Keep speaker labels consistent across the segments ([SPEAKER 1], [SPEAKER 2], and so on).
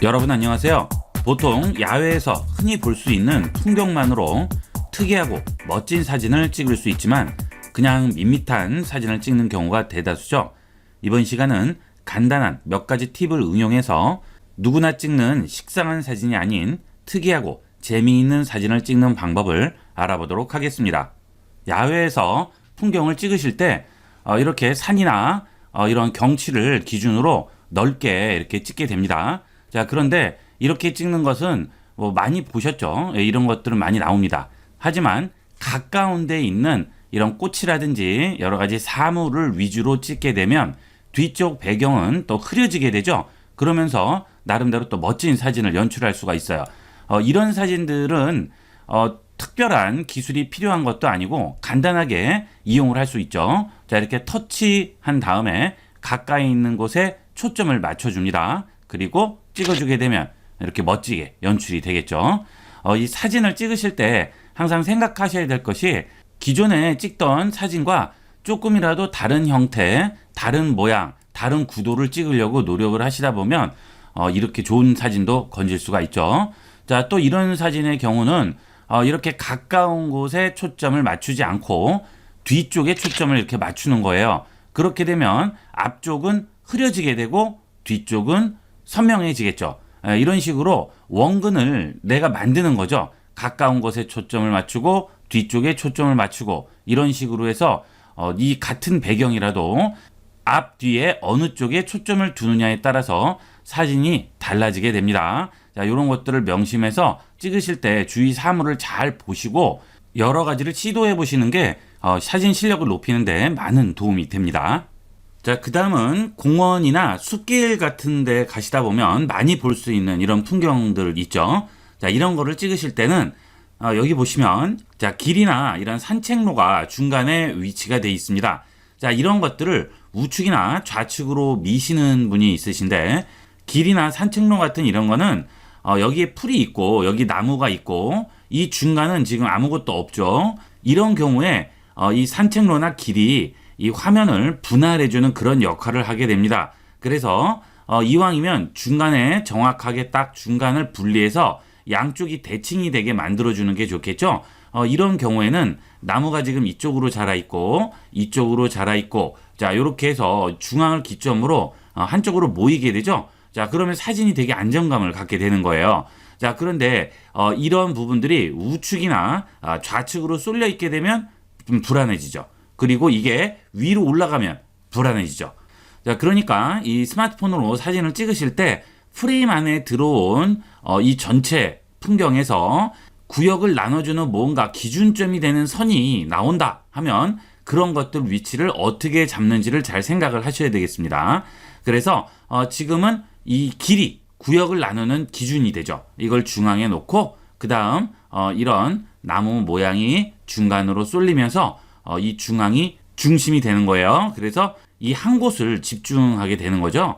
[SPEAKER 1] 여러분 안녕하세요. 보통 야외에서 흔히 볼 수 있는 풍경만으로 특이하고 멋진 사진을 찍을 수 있지만 그냥 밋밋한 사진을 찍는 경우가 대다수죠. 이번 시간은 간단한 몇 가지 팁을 응용해서 누구나 찍는 식상한 사진이 아닌 특이하고 재미있는 사진을 찍는 방법을 알아보도록 하겠습니다. 야외에서 풍경을 찍으실 때 이렇게 산이나 이런 경치를 기준으로 넓게 이렇게 찍게 됩니다. 자, 그런데 이렇게 찍는 것은 많이 보셨죠? 이런 것들은 많이 나옵니다. 하지만 가까운 데 있는 이런 꽃이라든지 여러 가지 사물을 위주로 찍게 되면 뒤쪽 배경은 또 흐려지게 되죠. 그러면서 나름대로 또 멋진 사진을 연출할 수가 있어요. 이런 사진들은 특별한 기술이 필요한 것도 아니고 간단하게 이용을 할 수 있죠. 자, 이렇게 터치한 다음에 가까이 있는 곳에 초점을 맞춰줍니다. 그리고 찍어주게 되면 이렇게 멋지게 연출이 되겠죠. 이 사진을 찍으실 때 항상 생각하셔야 될 것이 기존에 찍던 사진과 조금이라도 다른 형태, 다른 모양, 다른 구도를 찍으려고 노력을 하시다 보면 이렇게 좋은 사진도 건질 수가 있죠. 자, 또 이런 사진의 경우는 이렇게 가까운 곳에 초점을 맞추지 않고 뒤쪽에 초점을 이렇게 맞추는 거예요. 그렇게 되면 앞쪽은 흐려지게 되고 뒤쪽은 선명해지겠죠. 이런 식으로 원근을 내가 만드는 거죠. 가까운 곳에 초점을 맞추고 뒤쪽에 초점을 맞추고 이런 식으로 해서 이 같은 배경이라도 앞, 뒤에 어느 쪽에 초점을 두느냐에 따라서 사진이 달라지게 됩니다. 자, 이런 것들을 명심해서 찍으실 때 주위 사물을 잘 보시고 여러 가지를 시도해 보시는 게 사진 실력을 높이는 데 많은 도움이 됩니다. 자, 그 다음은 공원이나 숲길 같은 데 가시다 보면 많이 볼 수 있는 이런 풍경들 있죠. 자, 이런 거를 찍으실 때는 여기 보시면 자, 길이나 이런 산책로가 중간에 위치가 되어 있습니다. 자, 이런 것들을 우측이나 좌측으로 미시는 분이 있으신데 길이나 산책로 같은 이런 거는 여기에 풀이 있고 여기 나무가 있고 이 중간은 지금 아무것도 없죠. 이런 경우에 이 산책로나 길이 이 화면을 분할해주는 그런 역할을 하게 됩니다. 그래서 이왕이면 중간에 정확하게 딱 중간을 분리해서 양쪽이 대칭이 되게 만들어주는 게 좋겠죠. 이런 경우에는 나무가 지금 이쪽으로 자라있고 이쪽으로 자라있고 자, 이렇게 해서 중앙을 기점으로 한쪽으로 모이게 되죠. 자, 그러면 사진이 되게 안정감을 갖게 되는 거예요. 자, 그런데 이런 부분들이 우측이나 좌측으로 쏠려 있게 되면 좀 불안해지죠. 그리고 이게 위로 올라가면 불안해지죠. 자, 그러니까 이 스마트폰으로 사진을 찍으실 때 프레임 안에 들어온 이 전체 풍경에서 구역을 나눠주는 뭔가 기준점이 되는 선이 나온다 하면 그런 것들 위치를 어떻게 잡는지를 잘 생각을 하셔야 되겠습니다. 그래서 지금은 이 길이 구역을 나누는 기준이 되죠. 이걸 중앙에 놓고 그 다음 이런 나무 모양이 중간으로 쏠리면서 이 중앙이 중심이 되는 거예요. 그래서 이 한 곳을 집중하게 되는 거죠.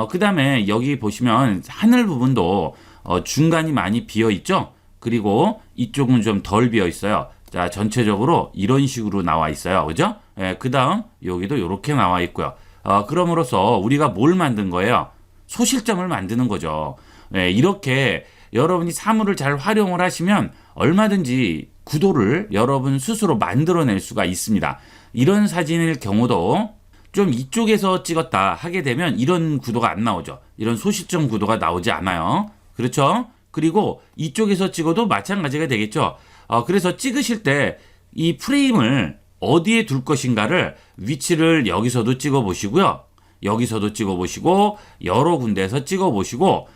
[SPEAKER 1] 그 다음에 여기 보시면 하늘 부분도 중간이 많이 비어 있죠. 그리고 이쪽은 좀 덜 비어 있어요. 자, 전체적으로 이런 식으로 나와 있어요. 그죠? 그 다음 여기도 이렇게 나와 있고요. 그럼으로써 우리가 뭘 만든 거예요? 소실점을 만드는 거죠. 이렇게 여러분이 사물을 잘 활용을 하시면 얼마든지 구도를 여러분 스스로 만들어낼 수가 있습니다. 이런 사진일 경우도 좀 이쪽에서 찍었다 하게 되면 이런 구도가 안 나오죠. 이런 소실점 구도가 나오지 않아요. 그렇죠? 그리고 이쪽에서 찍어도 마찬가지가 되겠죠. 그래서 찍으실 때 이 프레임을 어디에 둘 것인가를 위치를 여기서도 찍어 보시고요. 여기서도 찍어 보시고 여러 군데에서 찍어 보시고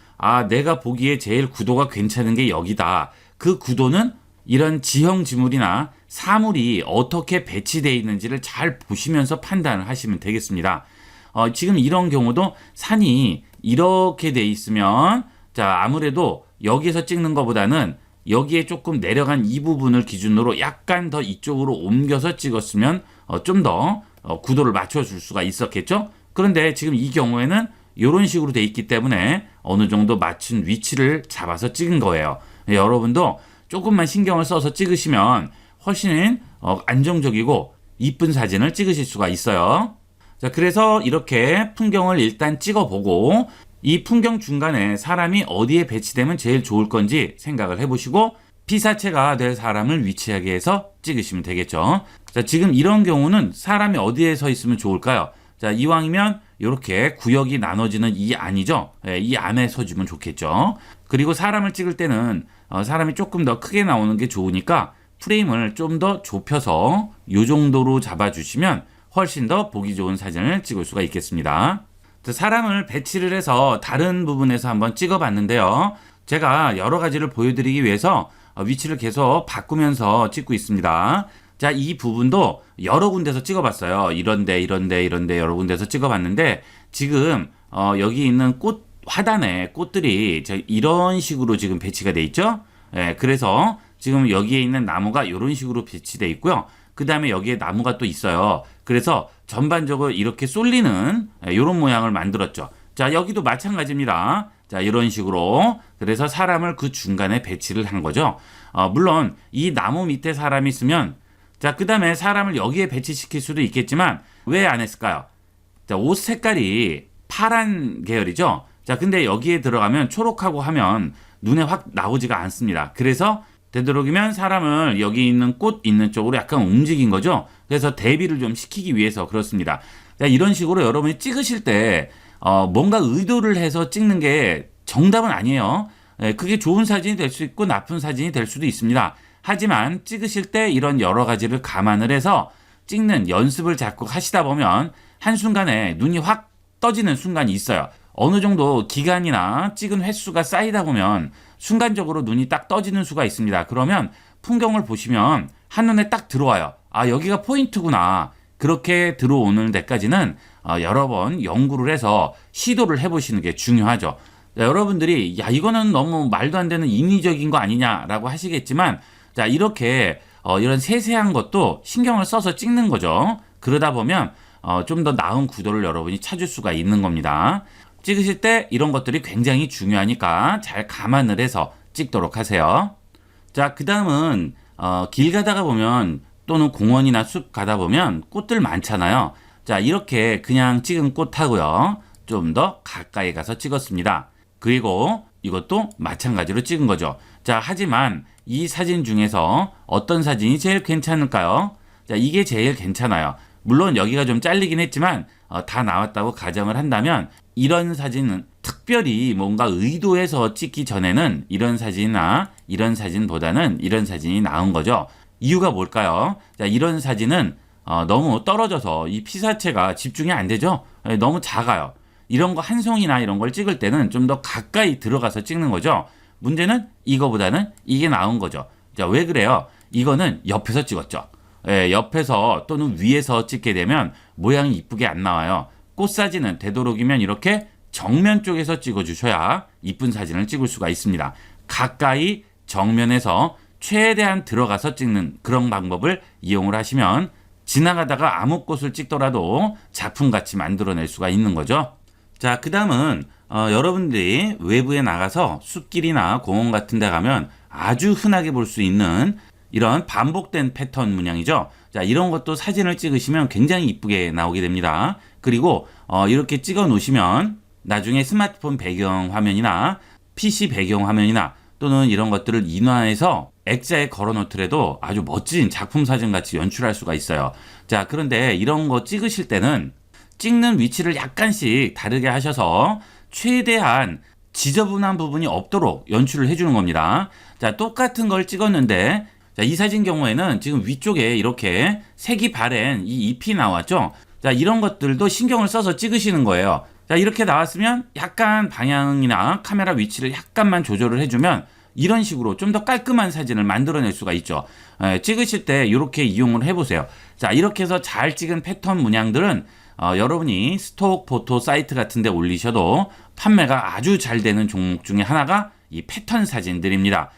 [SPEAKER 1] 내가 보기에 제일 구도가 괜찮은 게 여기다. 그 구도는 이런 지형 지물이나 사물이 어떻게 배치되어 있는지를 잘 보시면서 판단을 하시면 되겠습니다. 지금 이런 경우도 산이 이렇게 돼 있으면 자, 아무래도 여기서 찍는 것보다는 여기에 조금 내려간 이 부분을 기준으로 약간 더 이쪽으로 옮겨서 찍었으면 좀 더 구도를 맞춰줄 수가 있었겠죠. 그런데 지금 이 경우에는 이런 식으로 돼 있기 때문에 어느 정도 맞춘 위치를 잡아서 찍은 거예요. 여러분도 조금만 신경을 써서 찍으시면 훨씬 안정적이고 이쁜 사진을 찍으실 수가 있어요. 자, 그래서 이렇게 풍경을 일단 찍어보고 이 풍경 중간에 사람이 어디에 배치되면 제일 좋을 건지 생각을 해보시고 피사체가 될 사람을 위치하게 해서 찍으시면 되겠죠. 자, 지금 이런 경우는 사람이 어디에 서 있으면 좋을까요? 자, 이왕이면 이렇게 구역이 나눠지는 이 안이죠. 이 안에 서주면 좋겠죠. 그리고 사람을 찍을 때는 사람이 조금 더 크게 나오는 게 좋으니까 프레임을 좀 더 좁혀서 이 정도로 잡아주시면 훨씬 더 보기 좋은 사진을 찍을 수가 있겠습니다. 사람을 배치를 해서 다른 부분에서 한번 찍어봤는데요. 제가 여러 가지를 보여드리기 위해서 위치를 계속 바꾸면서 찍고 있습니다. 자, 이 부분도 여러 군데서 찍어봤어요. 이런데 여러 군데서 찍어봤는데 지금 여기 있는 꽃 화단에 꽃들이 이런 식으로 지금 배치가 돼 있죠. 그래서 지금 여기에 있는 나무가 이런 식으로 배치돼 있고요. 그 다음에 여기에 나무가 또 있어요. 그래서 전반적으로 이렇게 쏠리는 이런 모양을 만들었죠. 자, 여기도 마찬가지입니다. 자, 이런 식으로. 그래서 사람을 그 중간에 배치를 한 거죠. 물론 이 나무 밑에 사람이 있으면 자, 그 다음에 사람을 여기에 배치시킬 수도 있겠지만 왜 안 했을까요? 자, 옷 색깔이 파란 계열이죠. 자, 근데 여기에 들어가면 초록하고 하면 눈에 확 나오지가 않습니다. 그래서 되도록이면 사람을 여기 있는 꽃 있는 쪽으로 약간 움직인 거죠. 그래서 대비를 좀 시키기 위해서 그렇습니다. 자, 이런 식으로 여러분이 찍으실 때 뭔가 의도를 해서 찍는 게 정답은 아니에요. 그게 좋은 사진이 될 수 있고 나쁜 사진이 될 수도 있습니다. 하지만 찍으실 때 이런 여러 가지를 감안을 해서 찍는 연습을 자꾸 하시다 보면 한순간에 눈이 확 떠지는 순간이 있어요. 어느 정도 기간이나 찍은 횟수가 쌓이다 보면 순간적으로 눈이 딱 떠지는 수가 있습니다. 그러면 풍경을 보시면 한눈에 딱 들어와요. 아, 여기가 포인트구나. 그렇게 들어오는 데까지는 여러 번 연구를 해서 시도를 해보시는 게 중요하죠. 여러분들이 야, 이거는 너무 말도 안 되는 인위적인 거 아니냐라고 하시겠지만 자, 이렇게 이런 세세한 것도 신경을 써서 찍는 거죠. 그러다 보면 좀 더 나은 구도를 여러분이 찾을 수가 있는 겁니다. 찍으실 때 이런 것들이 굉장히 중요하니까 잘 감안을 해서 찍도록 하세요. 자, 그 다음은 길 가다가 보면 또는 공원이나 숲 가다 보면 꽃들 많잖아요. 자, 이렇게 그냥 찍은 꽃하고요. 좀 더 가까이 가서 찍었습니다. 그리고 이것도 마찬가지로 찍은 거죠. 자, 하지만 이 사진 중에서 어떤 사진이 제일 괜찮을까요? 자, 이게 제일 괜찮아요. 물론 여기가 좀 잘리긴 했지만 다 나왔다고 가정을 한다면 이런 사진은 특별히 뭔가 의도해서 찍기 전에는 이런 사진이나 이런 사진보다는 이런 사진이 나은 거죠. 이유가 뭘까요? 자, 이런 사진은 너무 떨어져서 이 피사체가 집중이 안 되죠. 너무 작아요. 이런 거 한 송이나 이런 걸 찍을 때는 좀 더 가까이 들어가서 찍는 거죠. 문제는 이거보다는 이게 나은 거죠. 자, 왜 그래요? 이거는 옆에서 찍었죠. 옆에서 또는 위에서 찍게 되면 모양이 이쁘게 안 나와요. 꽃 사진은 되도록이면 이렇게 정면 쪽에서 찍어주셔야 이쁜 사진을 찍을 수가 있습니다. 가까이 정면에서 최대한 들어가서 찍는 그런 방법을 이용을 하시면 지나가다가 아무 꽃을 찍더라도 작품같이 만들어낼 수가 있는 거죠. 자, 그 다음은 여러분들이 외부에 나가서 숲길이나 공원 같은 데 가면 아주 흔하게 볼 수 있는 이런 반복된 패턴 문양이죠. 자, 이런 것도 사진을 찍으시면 굉장히 이쁘게 나오게 됩니다. 그리고 이렇게 찍어 놓으시면 나중에 스마트폰 배경 화면이나 PC 배경 화면이나 또는 이런 것들을 인화해서 액자에 걸어 놓더라도 아주 멋진 작품 사진 같이 연출할 수가 있어요. 자, 그런데 이런 거 찍으실 때는 찍는 위치를 약간씩 다르게 하셔서 최대한 지저분한 부분이 없도록 연출을 해주는 겁니다. 자, 똑같은 걸 찍었는데 자, 이 사진 경우에는 지금 위쪽에 이렇게 색이 바랜 이 잎이 나왔죠. 자, 이런 것들도 신경을 써서 찍으시는 거예요. 자, 이렇게 나왔으면 약간 방향이나 카메라 위치를 약간만 조절을 해주면 이런 식으로 좀 더 깔끔한 사진을 만들어낼 수가 있죠. 찍으실 때 이렇게 이용을 해보세요. 자, 이렇게 해서 잘 찍은 패턴 문양들은 여러분이 스톡 포토 사이트 같은 데 올리셔도 판매가 아주 잘 되는 종목 중에 하나가 이 패턴 사진들입니다.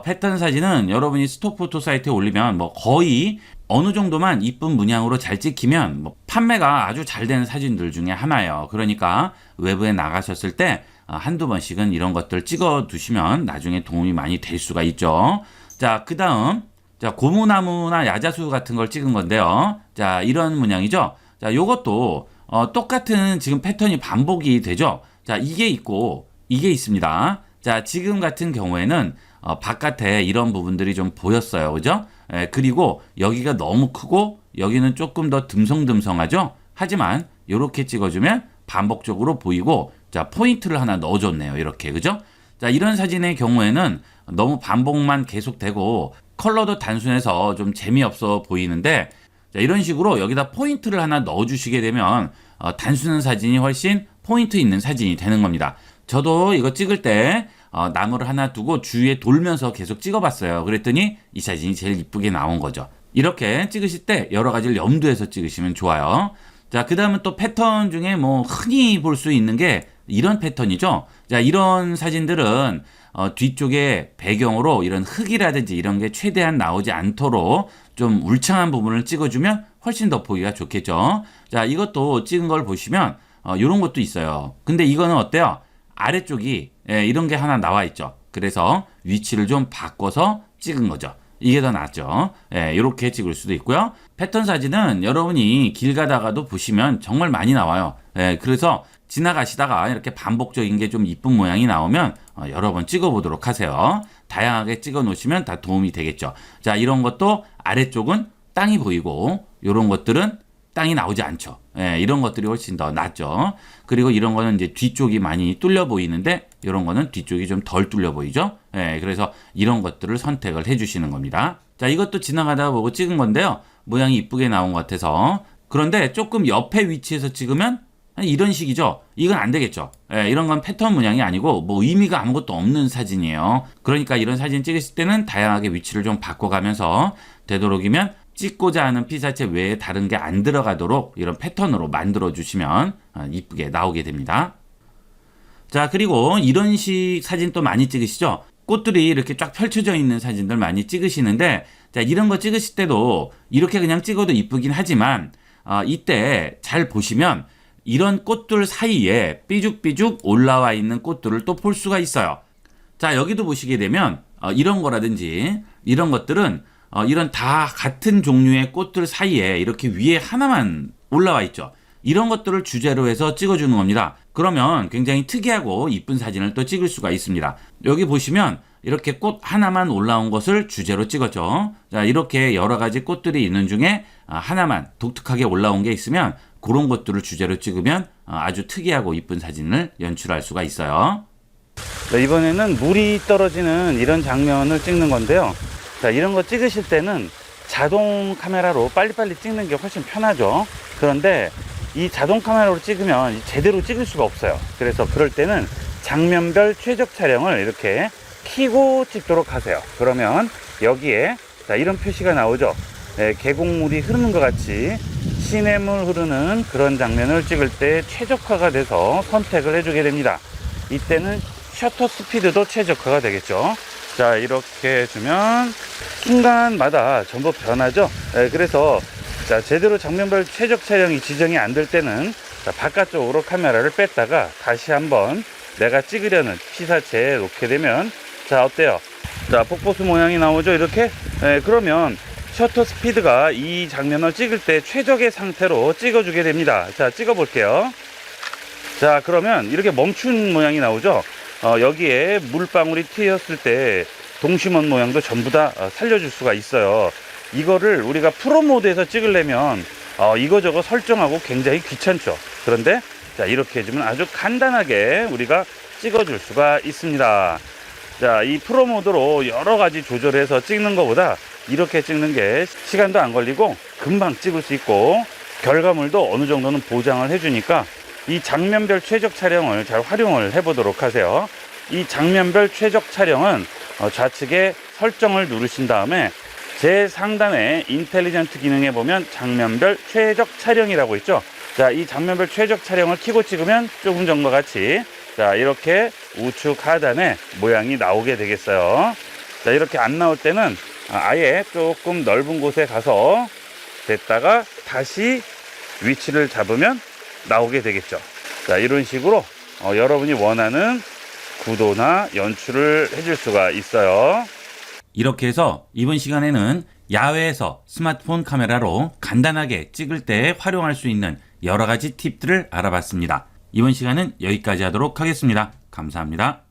[SPEAKER 1] 패턴 사진은 여러분이 스톡 포토 사이트에 올리면 뭐 거의 어느 정도만 이쁜 문양으로 잘 찍히면 뭐 판매가 아주 잘 되는 사진들 중에 하나예요. 그러니까 외부에 나가셨을 때 한두 번씩은 이런 것들 찍어 두시면 나중에 도움이 많이 될 수가 있죠. 자, 그 다음, 자, 고무나무나 야자수 같은 걸 찍은 건데요. 자, 이런 문양이죠. 자, 요것도 똑같은 지금 패턴이 반복이 되죠. 자, 자, 이게 있고 이게 있습니다. 자, 지금 같은 경우에는 바깥에 이런 부분들이 좀 보였어요. 그죠? 그리고 여기가 너무 크고 여기는 조금 더 듬성듬성하죠? 하지만 이렇게 찍어주면 반복적으로 보이고, 자, 포인트를 하나 넣어줬네요. 이렇게. 그죠? 자, 이런 사진의 경우에는 너무 반복만 계속되고 컬러도 단순해서 좀 재미없어 보이는데, 자, 이런 식으로 여기다 포인트를 하나 넣어주시게 되면 단순한 사진이 훨씬 포인트 있는 사진이 되는 겁니다. 저도 이거 찍을 때 나무를 하나 두고 주위에 돌면서 계속 찍어봤어요. 그랬더니 이 사진이 제일 이쁘게 나온 거죠. 이렇게 찍으실 때 여러 가지를 염두해서 찍으시면 좋아요. 자, 그 다음은 또 패턴 중에 뭐 흔히 볼 수 있는 게 이런 패턴이죠. 자, 이런 사진들은 뒤쪽에 배경으로 이런 흙이라든지 이런 게 최대한 나오지 않도록 좀 울창한 부분을 찍어주면 훨씬 더 보기가 좋겠죠. 자, 이것도 찍은 걸 보시면 이런 것도 있어요. 근데 이거는 어때요? 아래쪽이 이런 게 하나 나와 있죠. 그래서 위치를 좀 바꿔서 찍은 거죠. 이게 더 낫죠. 이렇게 찍을 수도 있고요. 패턴 사진은 여러분이 길 가다가도 보시면 정말 많이 나와요. 그래서 지나가시다가 이렇게 반복적인 게 좀 이쁜 모양이 나오면 여러 번 찍어보도록 하세요. 다양하게 찍어 놓으시면 다 도움이 되겠죠. 자, 이런 것도 아래쪽은 땅이 보이고 이런 것들은 땅이 나오지 않죠. 이런 것들이 훨씬 더 낫죠. 그리고 이런 거는 이제 뒤쪽이 많이 뚫려 보이는데 이런 거는 뒤쪽이 좀 덜 뚫려 보이죠. 그래서 이런 것들을 선택을 해주시는 겁니다. 자, 이것도 지나가다 보고 찍은 건데요. 모양이 이쁘게 나온 것 같아서. 그런데 조금 옆에 위치에서 찍으면 이런 식이죠. 이건 안 되겠죠. 이런 건 패턴 문양이 아니고 뭐 의미가 아무것도 없는 사진이에요. 그러니까 이런 사진 찍으실 때는 다양하게 위치를 좀 바꿔가면서 되도록이면 찍고자 하는 피사체 외에 다른 게 안 들어가도록 이런 패턴으로 만들어 주시면 이쁘게 나오게 됩니다. 자, 그리고 이런 식 사진 또 많이 찍으시죠? 꽃들이 이렇게 쫙 펼쳐져 있는 사진들 많이 찍으시는데, 자, 이런 거 찍으실 때도 이렇게 그냥 찍어도 이쁘긴 하지만 이때 잘 보시면 이런 꽃들 사이에 삐죽삐죽 올라와 있는 꽃들을 또 볼 수가 있어요. 자, 여기도 보시게 되면 이런 거라든지 이런 것들은 이런 다 같은 종류의 꽃들 사이에 이렇게 위에 하나만 올라와 있죠. 이런 것들을 주제로 해서 찍어주는 겁니다. 그러면 굉장히 특이하고 이쁜 사진을 또 찍을 수가 있습니다. 여기 보시면 이렇게 꽃 하나만 올라온 것을 주제로 찍었죠. 자, 이렇게 여러 가지 꽃들이 있는 중에 하나만 독특하게 올라온 게 있으면 그런 것들을 주제로 찍으면 아주 특이하고 이쁜 사진을 연출할 수가 있어요.
[SPEAKER 2] 네, 이번에는 물이 떨어지는 이런 장면을 찍는 건데요. 자, 이런 거 찍으실 때는 자동 카메라로 빨리빨리 찍는 게 훨씬 편하죠. 그런데 이 자동 카메라로 찍으면 제대로 찍을 수가 없어요. 그래서 그럴 때는 장면별 최적 촬영을 이렇게 켜고 찍도록 하세요. 그러면 여기에 자, 이런 표시가 나오죠. 계곡물이 흐르는 것 같이 시냇물 흐르는 그런 장면을 찍을 때 최적화가 돼서 선택을 해주게 됩니다. 이때는 셔터 스피드도 최적화가 되겠죠. 자, 이렇게 해주면 순간마다 전부 변하죠. 그래서 자, 제대로 장면별 최적 촬영이 지정이 안 될 때는 자, 바깥쪽으로 카메라를 뺐다가 다시 한번 내가 찍으려는 피사체에 놓게 되면 자, 어때요? 자, 폭포수 모양이 나오죠. 이렇게. 그러면 셔터 스피드가 이 장면을 찍을 때 최적의 상태로 찍어주게 됩니다. 자, 찍어 볼게요. 자, 그러면 이렇게 멈춘 모양이 나오죠. 여기에 물방울이 튀었을 때 동심원 모양도 전부 다 살려줄 수가 있어요. 이거를 우리가 프로 모드에서 찍으려면 이거저거 설정하고 굉장히 귀찮죠. 그런데 자, 이렇게 해주면 아주 간단하게 우리가 찍어줄 수가 있습니다. 자, 이 프로 모드로 여러 가지 조절해서 찍는 것보다 이렇게 찍는 게 시간도 안 걸리고 금방 찍을 수 있고 결과물도 어느 정도는 보장을 해주니까 이 장면별 최적 촬영을 잘 활용을 해 보도록 하세요. 이 장면별 최적 촬영은 좌측에 설정을 누르신 다음에 제 상단에 인텔리전트 기능에 보면 장면별 최적 촬영이라고 있죠. 자, 이 장면별 최적 촬영을 켜고 찍으면 조금 전과 같이 자, 이렇게 우측 하단에 모양이 나오게 되겠어요. 자, 이렇게 안 나올 때는 아예 조금 넓은 곳에 가서 됐다가 다시 위치를 잡으면 나오게 되겠죠. 자, 이런 식으로 여러분이 원하는 구도나 연출을 해줄 수가 있어요.
[SPEAKER 1] 이렇게 해서 이번 시간에는 야외에서 스마트폰 카메라로 간단하게 찍을 때 활용할 수 있는 여러 가지 팁들을 알아봤습니다. 이번 시간은 여기까지 하도록 하겠습니다. 감사합니다.